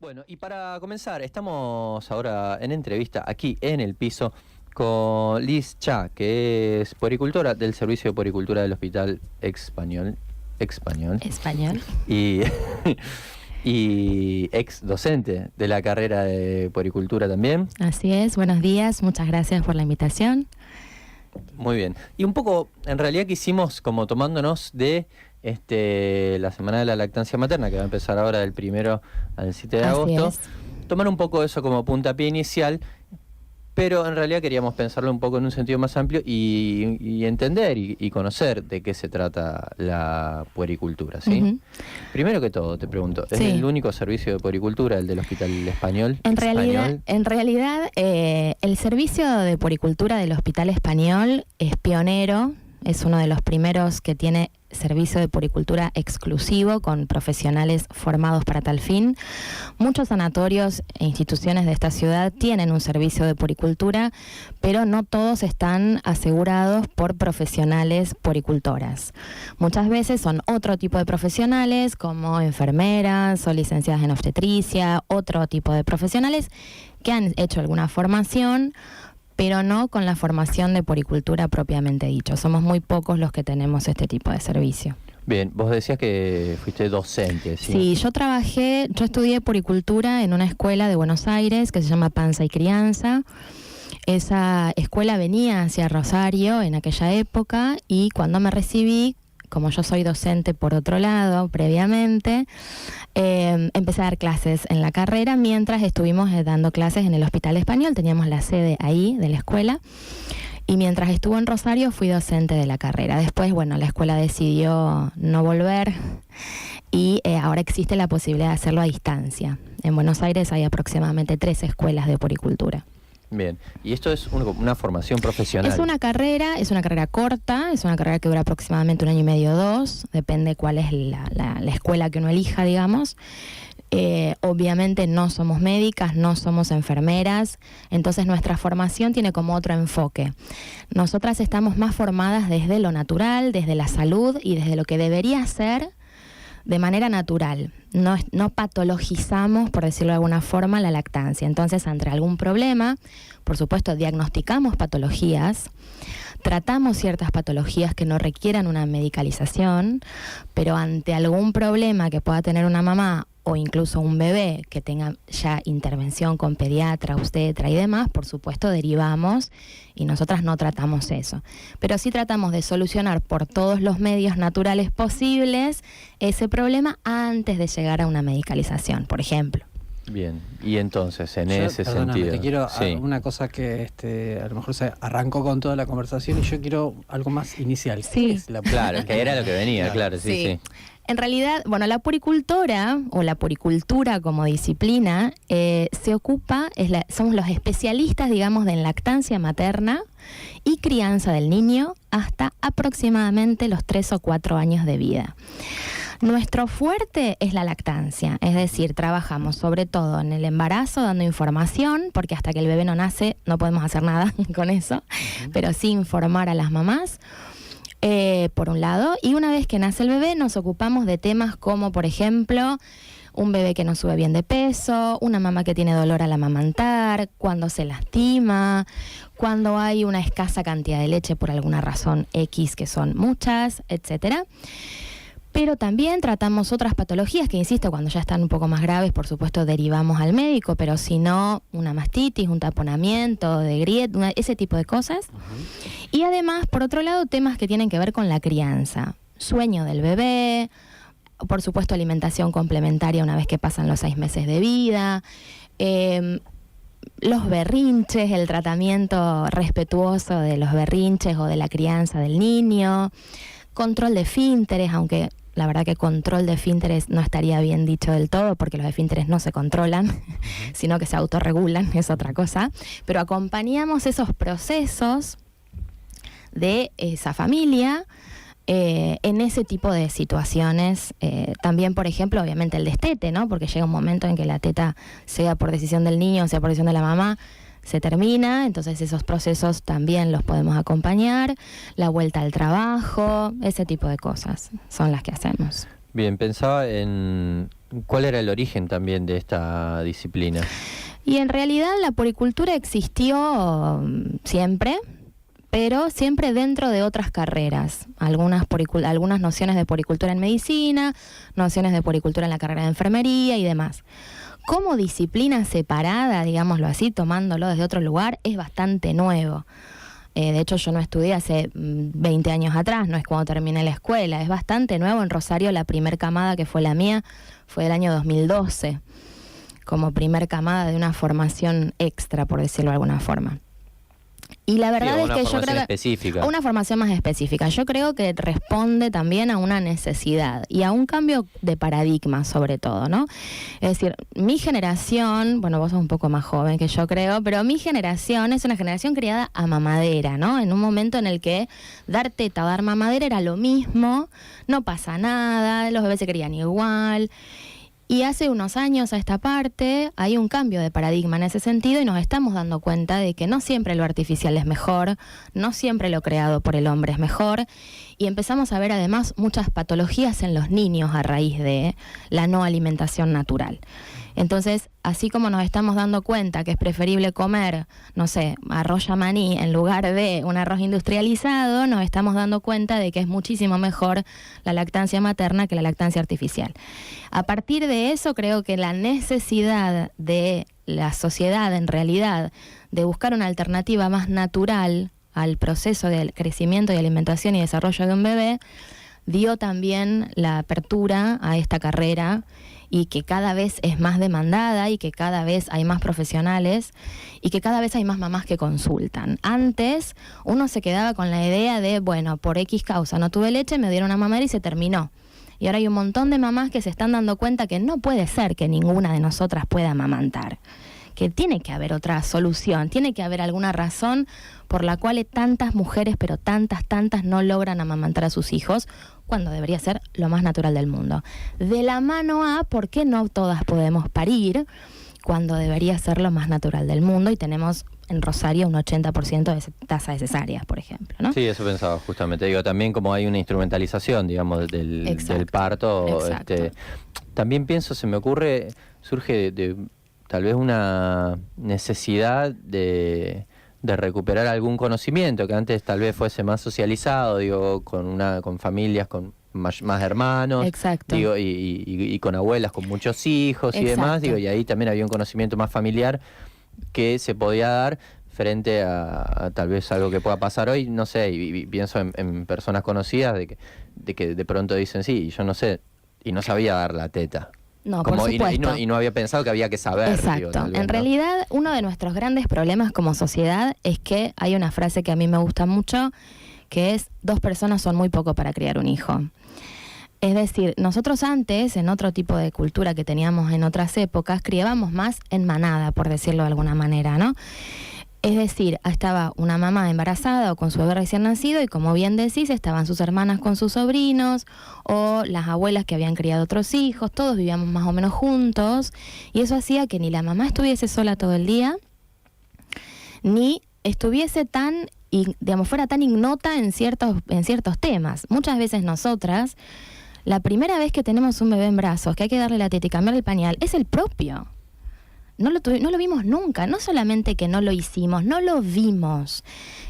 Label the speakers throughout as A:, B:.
A: Bueno, y para comenzar, estamos ahora en entrevista aquí en el piso con Liz Cha, que es puericultora del Servicio de Puericultura del Hospital Español y, y ex docente de la carrera de puericultura también.
B: Así es, buenos días, muchas gracias por la invitación.
A: Muy bien. Y un poco, en realidad quisimos, como tomándonos de la Semana de la Lactancia Materna, que va a empezar ahora del 1 al 7 de agosto, tomar un poco eso como puntapié inicial, pero en realidad queríamos pensarlo un poco en un sentido más amplio y entender y conocer de qué se trata la puericultura, ¿sí? Primero que todo, te pregunto, ¿es el único servicio de puericultura el del Hospital Español?
B: En realidad, el servicio de puericultura del Hospital Español es pionero, es uno de los primeros que tiene servicio de puericultura exclusivo con profesionales formados para tal fin. Muchos sanatorios e instituciones de esta ciudad tienen un servicio de puericultura, pero no todos están asegurados por profesionales puericultoras. Muchas veces son otro tipo de profesionales, como enfermeras o licenciadas en obstetricia, otro tipo de profesionales que han hecho alguna formación, pero no con la formación de puericultura propiamente dicho. Somos muy pocos los que tenemos este tipo de servicio.
A: Bien, vos decías que fuiste docente, ¿sí?
B: Sí, yo estudié puericultura en una escuela de Buenos Aires que se llama Panza y Crianza. Esa escuela venía hacia Rosario en aquella época y cuando me recibí, como yo soy docente por otro lado, previamente, empecé a dar clases en la carrera mientras estuvimos dando clases en el Hospital Español. Teníamos la sede ahí de la escuela y mientras estuvo en Rosario fui docente de la carrera. Después, bueno, la escuela decidió no volver y ahora existe la posibilidad de hacerlo a distancia. En Buenos Aires hay aproximadamente 3 escuelas de puericultura.
A: Bien, y esto es una formación profesional.
B: Es una carrera corta, es una carrera que dura aproximadamente 1 año y medio, 2, depende cuál es la escuela que uno elija, digamos. Obviamente no somos médicas, no somos enfermeras, entonces nuestra formación tiene como otro enfoque. Nosotras estamos más formadas desde lo natural, desde la salud y desde lo que debería ser de manera natural. No patologizamos, por decirlo de alguna forma, la lactancia. Entonces, ante algún problema, por supuesto, diagnosticamos patologías, tratamos ciertas patologías que no requieran una medicalización, pero ante algún problema que pueda tener una mamá o incluso un bebé que tenga ya intervención con pediatra, obstetra y demás, por supuesto derivamos y nosotras no tratamos eso. Pero sí tratamos de solucionar por todos los medios naturales posibles ese problema antes de llegar a una medicalización, por ejemplo.
A: Bien, y entonces, ese sentido...
C: Te quiero una cosa que a lo mejor se arrancó con toda la conversación y yo quiero algo más inicial.
B: Sí.
A: Claro, que era lo que venía, claro, sí.
B: En realidad, bueno, la puericultora o la puericultura como disciplina se ocupa, somos los especialistas, digamos, de lactancia materna y crianza del niño hasta aproximadamente los 3 o 4 años de vida. Nuestro fuerte es la lactancia, es decir, trabajamos sobre todo en el embarazo dando información, porque hasta que el bebé no nace no podemos hacer nada con eso, pero sí informar a las mamás. Por un lado, y una vez que nace el bebé nos ocupamos de temas como, por ejemplo, un bebé que no sube bien de peso, una mamá que tiene dolor al amamantar, cuando se lastima, cuando hay una escasa cantidad de leche por alguna razón X, que son muchas, etcétera. Pero también tratamos otras patologías que, insisto, cuando ya están un poco más graves, por supuesto, derivamos al médico, pero si no, una mastitis, un taponamiento de grieta, ese tipo de cosas. Y además, por otro lado, temas que tienen que ver con la crianza. Sueño del bebé, por supuesto, alimentación complementaria una vez que pasan los 6 meses de vida, los berrinches, el tratamiento respetuoso de los berrinches o de la crianza del niño, control de esfínteres, aunque la verdad que control de esfínteres no estaría bien dicho del todo, porque los esfínteres no se controlan, sino que se autorregulan, es otra cosa. Pero acompañamos esos procesos de esa familia en ese tipo de situaciones. También, por ejemplo, obviamente el destete, ¿no? Porque llega un momento en que la teta, sea por decisión del niño o sea por decisión de la mamá, se termina, entonces esos procesos también los podemos acompañar, la vuelta al trabajo, ese tipo de cosas son las que hacemos.
A: Bien, pensaba en cuál era el origen también de esta disciplina.
B: Y en realidad la puericultura existió siempre, pero siempre dentro de otras carreras. Algunas nociones de puericultura en medicina, nociones de puericultura en la carrera de enfermería y demás. Como disciplina separada, digámoslo así, tomándolo desde otro lugar, es bastante nuevo. De hecho, yo no estudié hace 20 años atrás, no es cuando terminé la escuela, es bastante nuevo. En Rosario la primer camada que fue la mía fue del año 2012, como primer camada de una formación extra, por decirlo de alguna forma. Y la verdad es que yo creo que una formación más específica, yo creo que responde también a una necesidad y a un cambio de paradigma sobre todo, ¿no? Es decir, mi generación, bueno, vos sos un poco más joven que yo creo, pero mi generación es una generación criada a mamadera, ¿no? En un momento en el que dar teta o dar mamadera era lo mismo, no pasa nada, los bebés se crían igual. Y hace unos años a esta parte hay un cambio de paradigma en ese sentido y nos estamos dando cuenta de que no siempre lo artificial es mejor, no siempre lo creado por el hombre es mejor, y empezamos a ver además muchas patologías en los niños a raíz de la no alimentación natural. Entonces, así como nos estamos dando cuenta que es preferible comer, no sé, arroz yamaní en lugar de un arroz industrializado, nos estamos dando cuenta de que es muchísimo mejor la lactancia materna que la lactancia artificial. A partir de eso, creo que la necesidad de la sociedad, en realidad, de buscar una alternativa más natural al proceso de crecimiento y alimentación y desarrollo de un bebé, dio también la apertura a esta carrera y que cada vez es más demandada y que cada vez hay más profesionales y que cada vez hay más mamás que consultan. Antes uno se quedaba con la idea de, bueno, por X causa no tuve leche, me dieron a mamar y se terminó. Y ahora hay un montón de mamás que se están dando cuenta que no puede ser que ninguna de nosotras pueda amamantar, que tiene que haber otra solución, tiene que haber alguna razón por la cual tantas mujeres, pero tantas no logran amamantar a sus hijos, cuando debería ser lo más natural del mundo. De la mano a por qué no todas podemos parir, cuando debería ser lo más natural del mundo, y tenemos en Rosario un 80% de tasa de cesáreas, por ejemplo, ¿no?
A: Sí, eso pensaba justamente. Digo, también como hay una instrumentalización, digamos, del parto. También pienso, se me ocurre, surge de tal vez una necesidad de recuperar algún conocimiento que antes tal vez fuese más socializado, digo, con familias con más hermanos.
B: Exacto.
A: Digo, y con abuelas con muchos hijos. Exacto. Y demás, digo, y ahí también había un conocimiento más familiar que se podía dar frente a tal vez algo que pueda pasar hoy, no sé, y pienso en personas conocidas de que de pronto dicen, sí, yo no sé, y no sabía dar la teta.
B: No, por supuesto.
A: Y no había pensado que había que saber.
B: Exacto.
A: Digo,
B: en realidad, uno de nuestros grandes problemas como sociedad es que hay una frase que a mí me gusta mucho, que es: 2 personas son muy poco para criar un hijo. Es decir, nosotros antes, en otro tipo de cultura que teníamos en otras épocas, criábamos más en manada, por decirlo de alguna manera, ¿no? Es decir, estaba una mamá embarazada o con su bebé recién nacido y, como bien decís, estaban sus hermanas con sus sobrinos o las abuelas que habían criado otros hijos, todos vivíamos más o menos juntos, y eso hacía que ni la mamá estuviese sola todo el día, ni estuviese fuera tan ignota en ciertos temas. Muchas veces nosotras, la primera vez que tenemos un bebé en brazos, que hay que darle la teta y cambiarle el pañal, es el propio. No lo vimos nunca, no solamente que no lo hicimos, no lo vimos.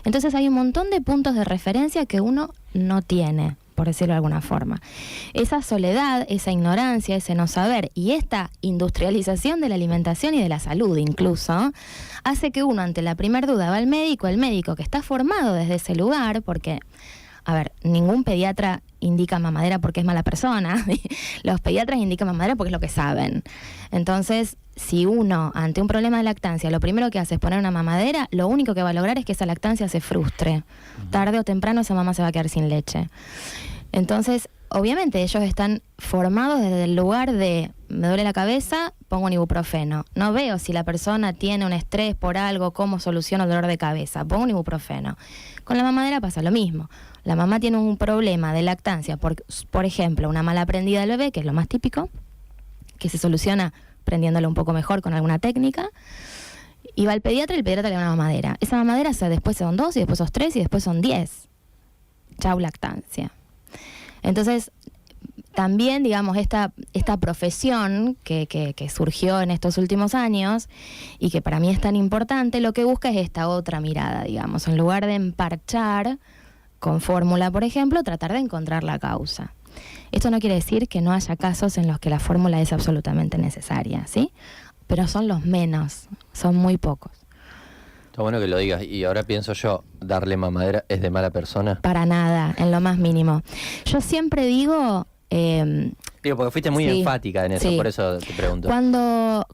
B: Entonces hay un montón de puntos de referencia que uno no tiene, por decirlo de alguna forma. Esa soledad, esa ignorancia, ese no saber y esta industrialización de la alimentación y de la salud incluso, hace que uno, ante la primer duda, va al médico, el médico que está formado desde ese lugar, porque, a ver, ningún pediatra indica mamadera porque es mala persona. Los pediatras indican mamadera porque es lo que saben. Entonces, si uno, ante un problema de lactancia, lo primero que hace es poner una mamadera, lo único que va a lograr es que esa lactancia se frustre. Tarde o temprano esa mamá se va a quedar sin leche. Entonces, obviamente ellos están formados desde el lugar de: me duele la cabeza, pongo un ibuprofeno. No veo si la persona tiene un estrés por algo, cómo soluciono el dolor de cabeza, pongo un ibuprofeno. Con la mamadera pasa lo mismo. La mamá tiene un problema de lactancia, por ejemplo, una mala prendida del bebé, que es lo más típico, que se soluciona prendiéndolo un poco mejor con alguna técnica, y va al pediatra y el pediatra le da una mamadera. Esa mamadera después son 2 y después son 3 y después son 10. Chau lactancia. Entonces, también, digamos, esta profesión que surgió en estos últimos años y que para mí es tan importante, lo que busca es esta otra mirada, digamos. En lugar de emparchar con fórmula, por ejemplo, tratar de encontrar la causa. Esto no quiere decir que no haya casos en los que la fórmula es absolutamente necesaria, ¿sí? Pero son los menos, son muy pocos.
A: Está bueno que lo digas. Y ahora pienso yo, ¿darle mamadera es de mala persona?
B: Para nada, en lo más mínimo. Yo siempre digo...
A: porque fuiste muy enfática en eso, por eso te pregunto.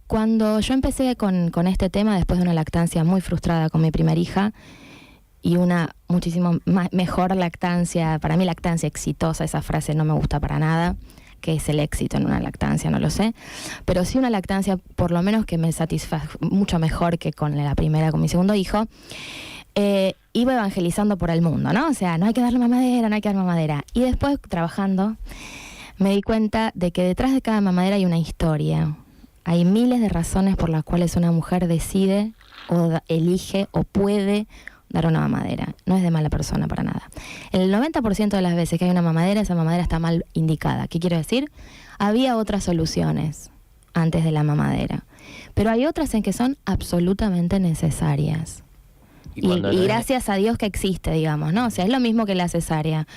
B: Cuando yo empecé con este tema, después de una lactancia muy frustrada con mi primera hija, y una muchísimo mejor lactancia, para mí lactancia exitosa, esa frase no me gusta para nada, que es el éxito en una lactancia, no lo sé, pero sí una lactancia por lo menos que me satisface mucho mejor que con la primera, con mi segundo hijo, iba evangelizando por el mundo, ¿no? O sea, no hay que darle mamadera, no hay que dar mamadera. Y después, trabajando, me di cuenta de que detrás de cada mamadera hay una historia. Hay miles de razones por las cuales una mujer decide o elige o puede dar una mamadera. No es de mala persona para nada. El 90% de las veces que hay una mamadera, esa mamadera está mal indicada. ¿Qué quiero decir? Había otras soluciones antes de la mamadera. Pero hay otras en que son absolutamente necesarias. Y gracias a Dios que existe, digamos, ¿no? O sea, es lo mismo que la cesárea.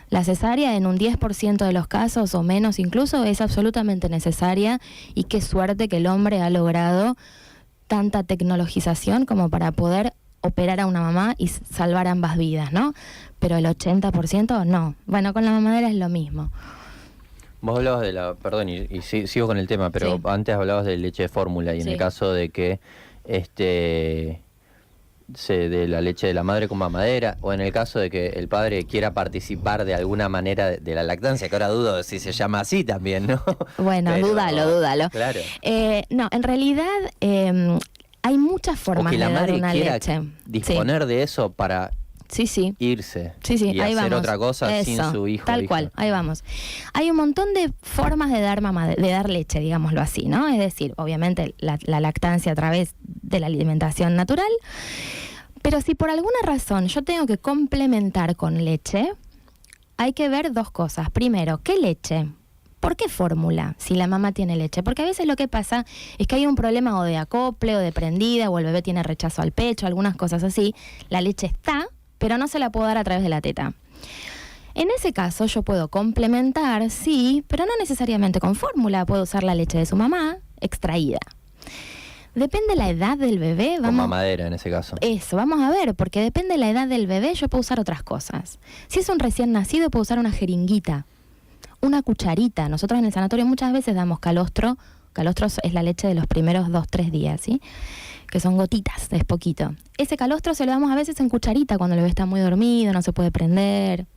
B: La cesárea en un 10% de los casos o menos incluso es absolutamente necesaria, y qué suerte que el hombre ha logrado tanta tecnologización como para poder operar a una mamá y salvar ambas vidas, ¿no? Pero el 80% no. Bueno, con la mamadera es lo mismo.
A: Vos hablabas de la... Perdón, y sigo con el tema, pero antes hablabas de leche de fórmula, y en el caso de que de la leche de la madre con mamadera, o en el caso de que el padre quiera participar de alguna manera de la lactancia, que ahora dudo si se llama así también, ¿no?
B: Bueno, pero, dúdalo.
A: Claro.
B: No, en realidad... hay muchas formas de dar una leche.
A: Disponer de eso para irse y
B: ahí
A: hacer
B: vamos.
A: Otra cosa sin su hijo.
B: Tal cual, ahí vamos. Hay un montón de formas de dar leche, digámoslo así, ¿no? Es decir, obviamente la lactancia a través de la alimentación natural, pero si por alguna razón yo tengo que complementar con leche, hay que ver dos cosas. Primero, ¿qué leche? ¿Por qué fórmula si la mamá tiene leche? Porque a veces lo que pasa es que hay un problema o de acople o de prendida, o el bebé tiene rechazo al pecho, algunas cosas así. La leche está, pero no se la puedo dar a través de la teta. En ese caso yo puedo complementar, sí, pero no necesariamente con fórmula. Puedo usar la leche de su mamá extraída. Depende de la edad del bebé.
A: Con mamadera en ese caso.
B: Eso, vamos a ver, porque depende de la edad del bebé, yo puedo usar otras cosas. Si es un recién nacido, puedo usar una jeringuita, una cucharita. Nosotros en el sanatorio muchas veces damos calostro. Calostro es la leche de los primeros 2-3 días, ¿sí? Que son gotitas, es poquito. Ese calostro se lo damos a veces en cucharita cuando el bebé está muy dormido, no se puede prender,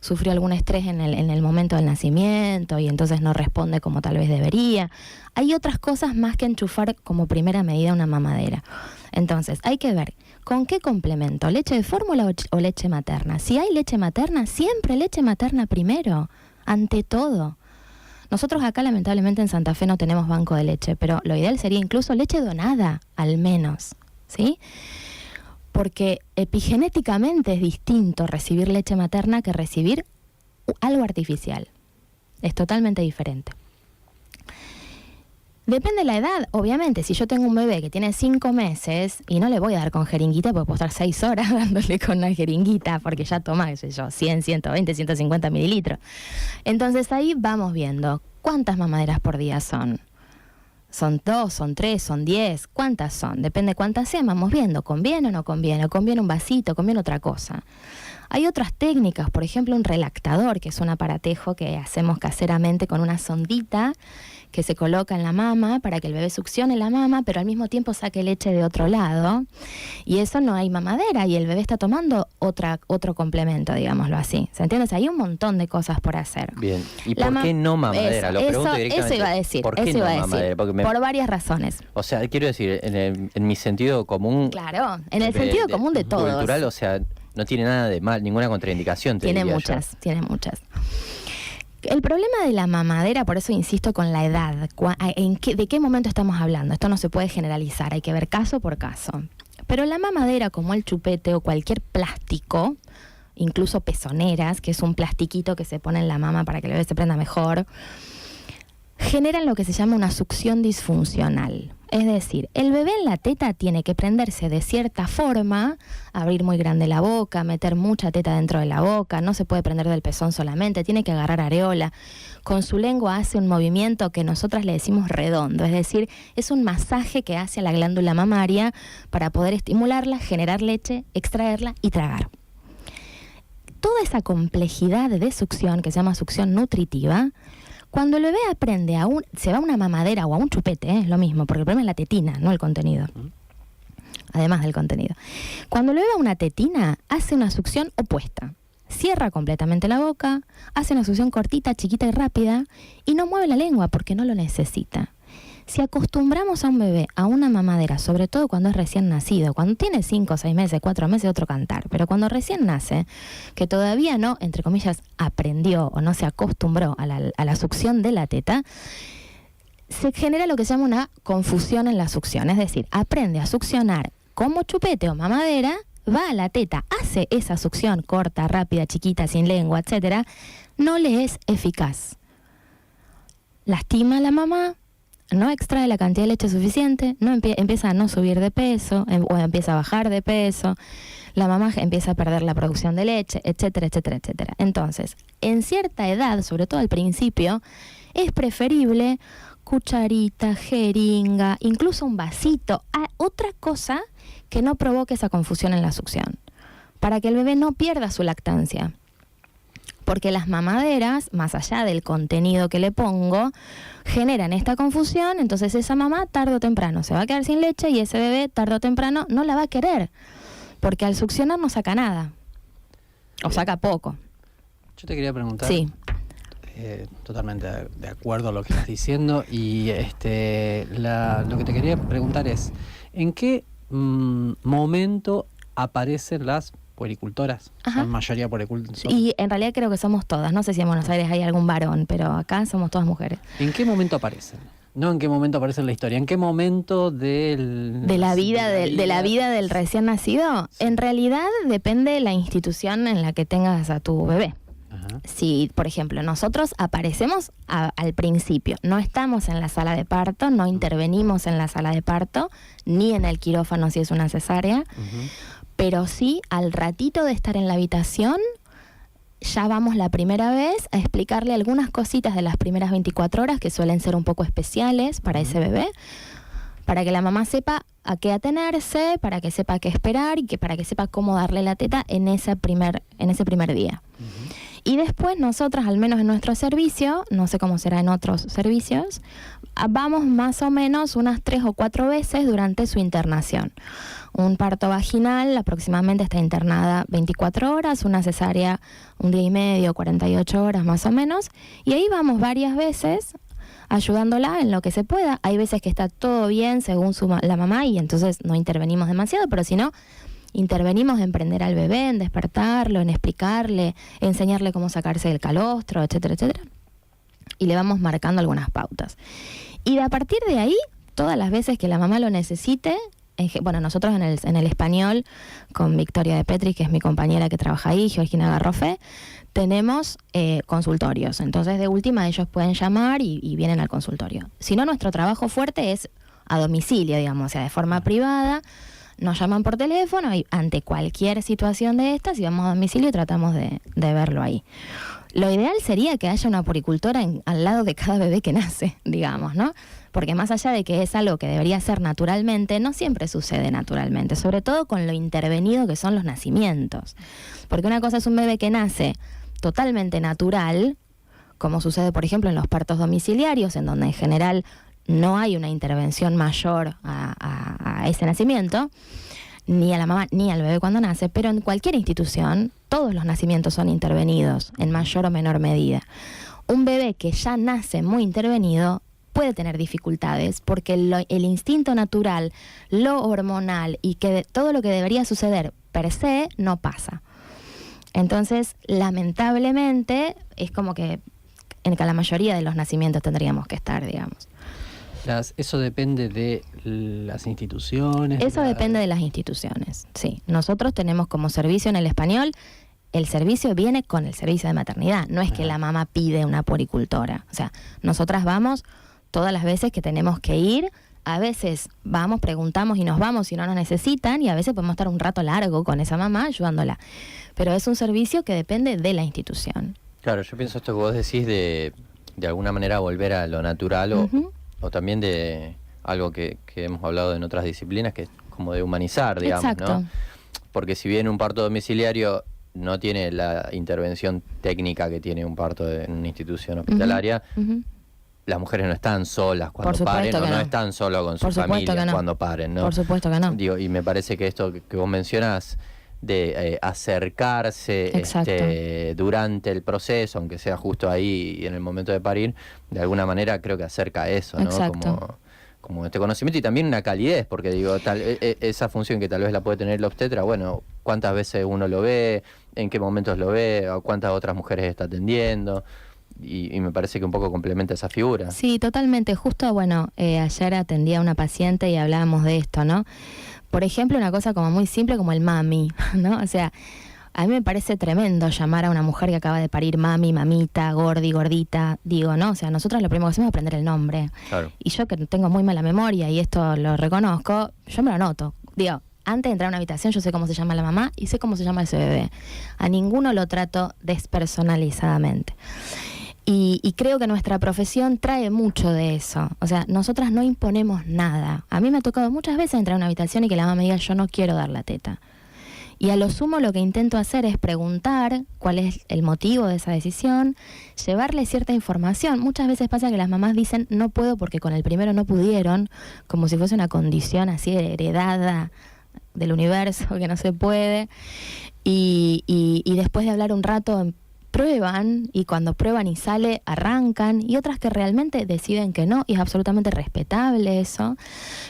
B: sufrió algún estrés en el momento del nacimiento y entonces no responde como tal vez debería. Hay otras cosas más que enchufar como primera medida una mamadera. Entonces, hay que ver con qué complemento, leche de fórmula o leche materna. Si hay leche materna, siempre leche materna primero, ante todo. Nosotros acá lamentablemente en Santa Fe no tenemos banco de leche, pero lo ideal sería incluso leche donada, al menos, ¿sí? Porque epigenéticamente es distinto recibir leche materna que recibir algo artificial. Es totalmente diferente. Depende de la edad, obviamente. Si yo tengo un bebé que tiene 5 meses y no le voy a dar con jeringuita, porque puedo estar 6 horas dándole con una jeringuita porque ya toma, qué sé yo, 100, 120, 150 mililitros. Entonces ahí vamos viendo cuántas mamaderas por día son. ¿Son 2, son 3, son 10? ¿Cuántas son? Depende cuántas sean, vamos viendo. ¿Conviene o no conviene? ¿O conviene un vasito? ¿Conviene otra cosa? Hay otras técnicas, por ejemplo un relactador, que es un aparatejo que hacemos caseramente con una sondita que se coloca en la mama para que el bebé succione la mama, pero al mismo tiempo saque leche de otro lado. Y eso no hay mamadera y el bebé está tomando otro complemento, digámoslo así. ¿Se entiende? O sea, hay un montón de cosas por hacer.
A: Bien. ¿Y por qué no mamadera? Lo pregunto directamente.
B: Eso iba a decir.
A: ¿Por qué no mamadera?
B: Por varias razones.
A: O sea, quiero decir, en mi sentido común...
B: Claro, en el sentido común de todos.
A: Cultural, o sea, no tiene nada de mal, ninguna contraindicación.
B: Tiene muchas. El problema de la mamadera, por eso insisto con la edad, ¿de qué momento estamos hablando? Esto no se puede generalizar, hay que ver caso por caso. Pero la mamadera, como el chupete o cualquier plástico, incluso pezoneras, que es un plastiquito que se pone en la mama para que el bebé se prenda mejor, generan lo que se llama una succión disfuncional. Es decir, el bebé en la teta tiene que prenderse de cierta forma, abrir muy grande la boca, meter mucha teta dentro de la boca, no se puede prender del pezón solamente, tiene que agarrar areola. Con su lengua hace un movimiento que nosotras le decimos redondo, es decir, es un masaje que hace a la glándula mamaria para poder estimularla, generar leche, extraerla y tragar. Toda esa complejidad de succión, que se llama succión nutritiva, cuando el bebé aprende se va a una mamadera o a un chupete, es lo mismo, porque el problema es la tetina, no el contenido. Además del contenido. Cuando el bebé va a una tetina, hace una succión opuesta. Cierra completamente la boca, hace una succión cortita, chiquita y rápida, y no mueve la lengua porque no lo necesita. Si acostumbramos a un bebé a una mamadera, sobre todo cuando es recién nacido, cuando tiene 5, 6 meses, 4 meses, otro cantar, pero cuando recién nace, que todavía no, entre comillas, aprendió o no se acostumbró a la succión de la teta, se genera lo que se llama una confusión en la succión, es decir, aprende a succionar como chupete o mamadera, va a la teta, hace esa succión corta, rápida, chiquita, sin lengua, etcétera, no le es eficaz. Lastima a la mamá, no extrae la cantidad de leche suficiente, empieza a no subir de peso, o empieza a bajar de peso, la mamá empieza a perder la producción de leche, etcétera, etcétera, etcétera. Entonces, en cierta edad, sobre todo al principio, es preferible cucharita, jeringa, incluso un vasito, otra cosa que no provoque esa confusión en la succión, para que el bebé no pierda su lactancia. Porque las mamaderas, más allá del contenido que le pongo, generan esta confusión, entonces esa mamá tarde o temprano se va a quedar sin leche y ese bebé tarde o temprano no la va a querer, porque al succionar no saca nada, o saca poco.
C: Yo te quería preguntar,
B: sí.
C: Totalmente de acuerdo a lo que estás diciendo, y lo que te quería preguntar es, ¿en qué momento aparecen las puericultoras?
B: Ajá.
C: La mayoría puericultoras.
B: Y en realidad creo que somos todas. No sé si en Buenos Aires hay algún varón, pero acá somos todas mujeres.
C: ¿En qué momento aparecen? No en qué momento aparece en la historia, ¿en qué momento de
B: la vida del recién nacido? Sí. En realidad depende de la institución en la que tengas a tu bebé. Ajá. Si, por ejemplo, nosotros aparecemos al principio, no estamos en la sala de parto, no intervenimos en la sala de parto, ni en el quirófano si es una cesárea, pero sí, al ratito de estar en la habitación, ya vamos la primera vez a explicarle algunas cositas de las primeras 24 horas que suelen ser un poco especiales para ese bebé, para que la mamá sepa a qué atenerse, para que sepa qué esperar y para que sepa cómo darle la teta en ese primer día. Y después nosotras, al menos en nuestro servicio, no sé cómo será en otros servicios, vamos más o menos unas 3 o 4 veces durante su internación. Un parto vaginal aproximadamente está internada 24 horas, una cesárea 1 día y medio, 48 horas más o menos, y ahí vamos varias veces ayudándola en lo que se pueda. Hay veces que está todo bien según la mamá y entonces no intervenimos demasiado, pero si no, intervenimos en prender al bebé, en despertarlo, en explicarle, enseñarle cómo sacarse del calostro, etcétera, etcétera. Y le vamos marcando algunas pautas. Y a partir de ahí, todas las veces que la mamá lo necesite, bueno, nosotros en el español, con Victoria de Petri, que es mi compañera que trabaja ahí, Georgina Garrofé, tenemos consultorios. Entonces, de última, ellos pueden llamar y vienen al consultorio. Si no, nuestro trabajo fuerte es a domicilio, digamos, o sea, de forma privada. Nos llaman por teléfono y ante cualquier situación de estas, y vamos a domicilio y tratamos de verlo ahí. Lo ideal sería que haya una puericultora al lado de cada bebé que nace, digamos, ¿no? Porque más allá de que es algo que debería ser naturalmente, no siempre sucede naturalmente, sobre todo con lo intervenido que son los nacimientos. Porque una cosa es un bebé que nace totalmente natural, como sucede, por ejemplo, en los partos domiciliarios, en donde en general no hay una intervención mayor a ese nacimiento, ni a la mamá ni al bebé cuando nace, pero en cualquier institución todos los nacimientos son intervenidos en mayor o menor medida. Un bebé que ya nace muy intervenido puede tener dificultades porque el instinto natural, lo hormonal y que todo lo que debería suceder per se no pasa. Entonces, lamentablemente, es como que en la mayoría de los nacimientos tendríamos que estar, digamos.
C: ¿Eso depende de las instituciones?
B: Eso depende de las instituciones, sí. Nosotros tenemos como servicio en el español el servicio viene con el servicio de maternidad, no es que la mamá pide una puericultora. O sea, nosotras vamos todas las veces que tenemos que ir, a veces vamos, preguntamos y nos vamos si no nos necesitan, y a veces podemos estar un rato largo con esa mamá ayudándola. Pero es un servicio que depende de la institución.
A: Claro, yo pienso esto que vos decís de alguna manera volver a lo natural o también de algo que hemos hablado en otras disciplinas, que es como de humanizar, digamos,
B: Exacto.
A: ¿no? Porque si bien un parto domiciliario no tiene la intervención técnica que tiene un parto en una institución hospitalaria, las mujeres no están solas cuando paren, o no están solas con su familia cuando paren, ¿no?
B: Por supuesto que no.
A: Digo, y me parece que esto que vos mencionás de acercarse durante el proceso, aunque sea justo ahí en el momento de parir, de alguna manera creo que acerca a eso, ¿no?
B: Exacto.
A: Como este conocimiento y también una calidez, porque digo, esa función que tal vez la puede tener el obstetra, bueno, cuántas veces uno lo ve, en qué momentos lo ve, o cuántas otras mujeres está atendiendo. Y me parece que un poco complementa esa figura.
B: Sí, totalmente. Justo, bueno, ayer atendí a una paciente y hablábamos de esto, ¿no? Por ejemplo, una cosa como muy simple como el mami, ¿no? O sea, a mí me parece tremendo llamar a una mujer que acaba de parir mami, mamita, gordi, gordita, digo, ¿no? O sea, nosotros lo primero que hacemos es aprender el nombre. Claro. Y yo que tengo muy mala memoria y esto lo reconozco, yo me lo anoto. Digo, antes de entrar a una habitación yo sé cómo se llama la mamá y sé cómo se llama ese bebé. A ninguno lo trato despersonalizadamente. Y creo que nuestra profesión trae mucho de eso. O sea, nosotras no imponemos nada. A mí me ha tocado muchas veces entrar a una habitación y que la mamá me diga, yo no quiero dar la teta. Y a lo sumo lo que intento hacer es preguntar cuál es el motivo de esa decisión, llevarle cierta información. Muchas veces pasa que las mamás dicen, no puedo porque con el primero no pudieron, como si fuese una condición así heredada del universo, que no se puede. Y después de hablar un rato prueban, y cuando prueban y sale, arrancan, y otras que realmente deciden que no, y es absolutamente respetable eso,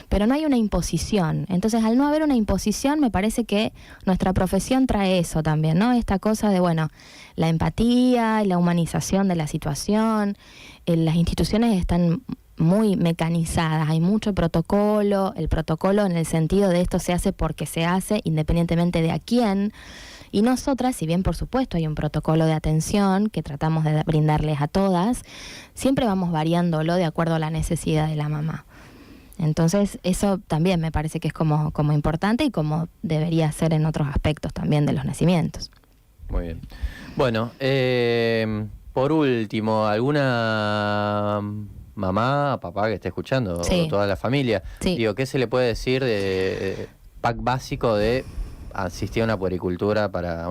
B: pero no hay una imposición. Entonces, al no haber una imposición, me parece que nuestra profesión trae eso también, ¿no? Esta cosa de, bueno, la empatía y la humanización de la situación. Las instituciones están muy mecanizadas, hay mucho protocolo, el protocolo en el sentido de esto se hace porque se hace, independientemente de a quién. Y nosotras, si bien por supuesto hay un protocolo de atención que tratamos de brindarles a todas, siempre vamos variándolo de acuerdo a la necesidad de la mamá. Entonces eso también me parece que es como importante y como debería ser en otros aspectos también de los nacimientos.
A: Muy bien. Bueno, por último, ¿alguna mamá, papá que esté escuchando,
B: sí,
A: o toda la familia?
B: Sí.
A: Digo, ¿qué se le puede decir de pack básico de asistir a una puericultura para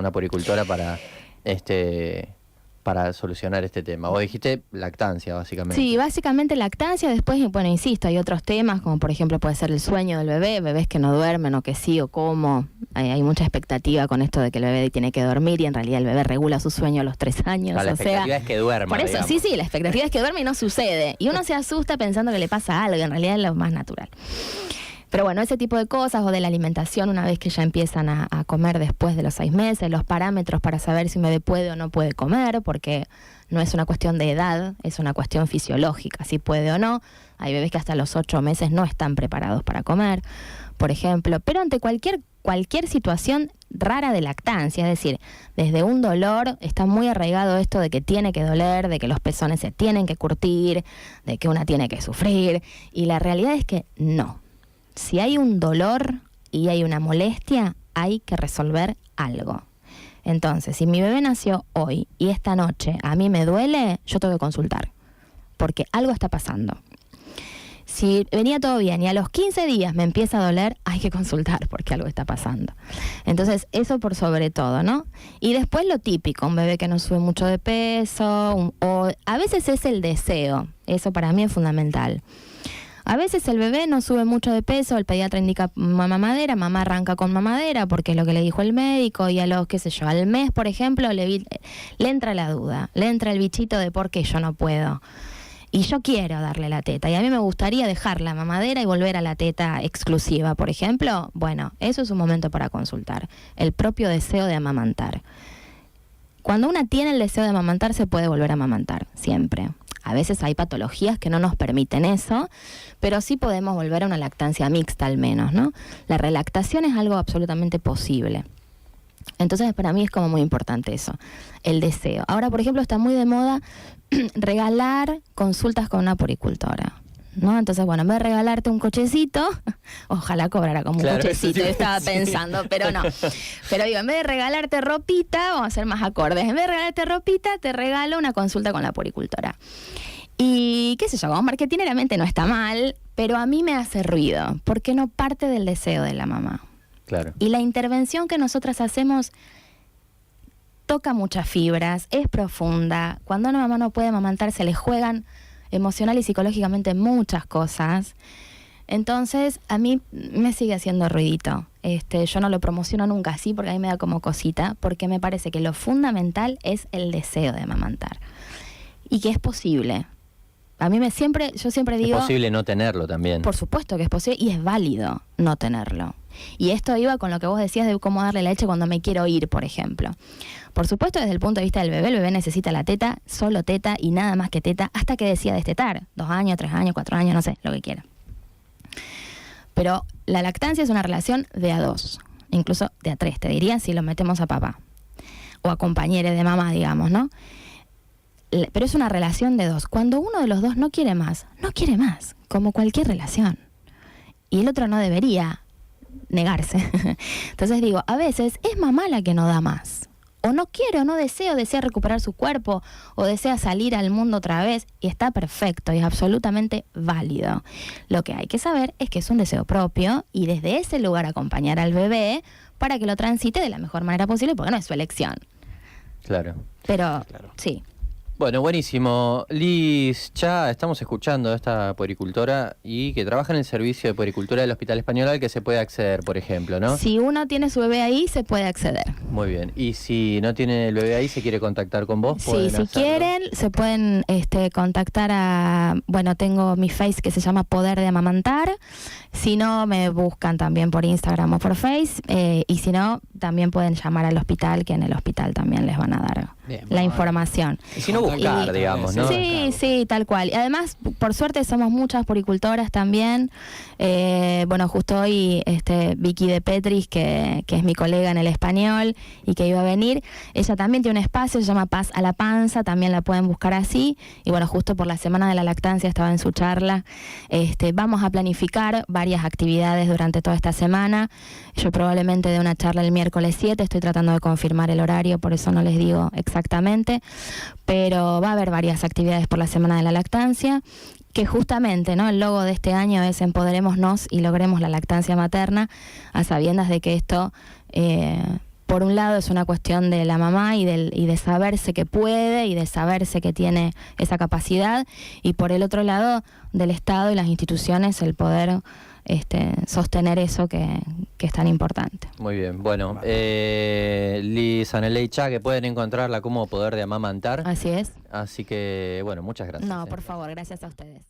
A: solucionar este tema? Vos dijiste lactancia, básicamente.
B: Sí, básicamente lactancia. Después, bueno, insisto, hay otros temas, como por ejemplo puede ser el sueño del bebé, bebés que no duermen o que sí o cómo. Hay mucha expectativa con esto de que el bebé tiene que dormir y en realidad el bebé regula su sueño a los 3 años.
A: La expectativa es que duerma.
B: Por eso,
A: digamos.
B: sí, la expectativa es que duerme y no sucede. Y uno se asusta pensando que le pasa algo, en realidad es lo más natural. Pero bueno, ese tipo de cosas, o de la alimentación una vez que ya empiezan a comer después de los 6 meses, los parámetros para saber si un bebé puede o no puede comer, porque no es una cuestión de edad, es una cuestión fisiológica, si puede o no. Hay bebés que hasta los 8 meses no están preparados para comer, por ejemplo. Pero ante cualquier situación rara de lactancia, es decir, desde un dolor, está muy arraigado esto de que tiene que doler, de que los pezones se tienen que curtir, de que una tiene que sufrir, y la realidad es que no. Si hay un dolor y hay una molestia, hay que resolver algo. Entonces, si mi bebé nació hoy y esta noche a mí me duele, yo tengo que consultar, porque algo está pasando. Si venía todo bien y a los 15 días me empieza a doler, hay que consultar porque algo está pasando. Entonces, eso por sobre todo, ¿no? Y después lo típico, un bebé que no sube mucho de peso, o a veces es el deseo. Eso para mí es fundamental. A veces el bebé no sube mucho de peso, el pediatra indica mamadera, mamá arranca con mamadera porque es lo que le dijo el médico, y a los, qué sé yo, al mes, por ejemplo, le entra la duda, le entra el bichito de por qué yo no puedo. Y yo quiero darle la teta, y a mí me gustaría dejar la mamadera y volver a la teta exclusiva, por ejemplo. Bueno, eso es un momento para consultar. El propio deseo de amamantar. Cuando una tiene el deseo de amamantar, se puede volver a amamantar, siempre. A veces hay patologías que no nos permiten eso, pero sí podemos volver a una lactancia mixta al menos, ¿no? La relactación es algo absolutamente posible. Entonces para mí es como muy importante eso, el deseo. Ahora, por ejemplo, está muy de moda regalar consultas con una puericultora, ¿no? Entonces, bueno, en vez de regalarte un cochecito, ojalá cobrara como un cochecito, yo estaba pensando, pero no. Pero digo, en vez de regalarte ropita, vamos a ser más acordes, en vez de regalarte ropita, te regalo una consulta con la puericultora. Y qué sé yo, como marketingeramente no está mal, pero a mí me hace ruido, porque no parte del deseo de la mamá.
A: Claro.
B: Y la intervención que nosotras hacemos toca muchas fibras, es profunda. Cuando una mamá no puede amamantar, se le juegan emocional y psicológicamente muchas cosas. Entonces, a mí me sigue haciendo ruidito. Yo no lo promociono nunca así porque a mí me da como cosita, porque me parece que lo fundamental es el deseo de amamantar. Y que es posible. Yo siempre digo...
A: Es posible no tenerlo también.
B: Por supuesto que es posible y es válido no tenerlo. Y esto iba con lo que vos decías de cómo darle la leche cuando me quiero ir, por ejemplo. Por supuesto, desde el punto de vista del bebé, el bebé necesita la teta, solo teta y nada más que teta, hasta que decida destetar. 2 años, 3 años, 4 años, no sé, lo que quiera. Pero la lactancia es una relación de a 2, incluso de a 3, te diría, si lo metemos a papá. O a compañeros de mamá, digamos, ¿no? Pero es una relación de 2. Cuando uno de los dos no quiere más, como cualquier relación. Y el otro no debería negarse. Entonces digo, a veces es mamá la que no da más. O no quiere o no desea recuperar su cuerpo, o desea salir al mundo otra vez, y está perfecto y es absolutamente válido. Lo que hay que saber es que es un deseo propio y desde ese lugar acompañar al bebé para que lo transite de la mejor manera posible, porque no es su elección.
A: Claro.
B: Pero, sí.
A: Bueno, buenísimo. Liz Cha, estamos escuchando a esta puericultora y que trabaja en el servicio de puericultura del Hospital Español al que se puede acceder, por ejemplo, ¿no?
B: Si uno tiene su bebé ahí, se puede acceder.
A: Muy bien. Y si no tiene el bebé ahí, se quiere contactar con vos,
B: sí, si quieren, se pueden contactar a... Bueno, tengo mi Face que se llama Poder de Amamantar. Si no, me buscan también por Instagram o por Face. Y si no, también pueden llamar al hospital, que en el hospital también les van a dar la información.
A: Y si no, buscar, digamos, ¿no?
B: Sí, tal cual. Y además, por suerte, somos muchas puericultoras también. Bueno, justo hoy Vicky de Petris, que es mi colega en el Español y que iba a venir, ella también tiene un espacio, se llama Paz a la Panza, también la pueden buscar así. Y bueno, justo por la Semana de la Lactancia estaba en su charla. Vamos a planificar varias actividades durante toda esta semana. Yo probablemente dé una charla el miércoles 7, estoy tratando de confirmar el horario, por eso no les digo exactamente, pero va a haber varias actividades por la Semana de la Lactancia, que justamente, ¿no?, el logo de este año es Empoderémonos y logremos la lactancia materna, a sabiendas de que esto, por un lado, es una cuestión de la mamá y de saberse que puede y de saberse que tiene esa capacidad, y por el otro lado, del Estado y las instituciones, el poder sostener eso que es tan importante.
A: Muy bien, bueno, Liz Aneley Cha, que pueden encontrarla como Poder de Amamantar.
B: Así es.
A: Así que, bueno, muchas gracias.
B: No, por favor, gracias a ustedes.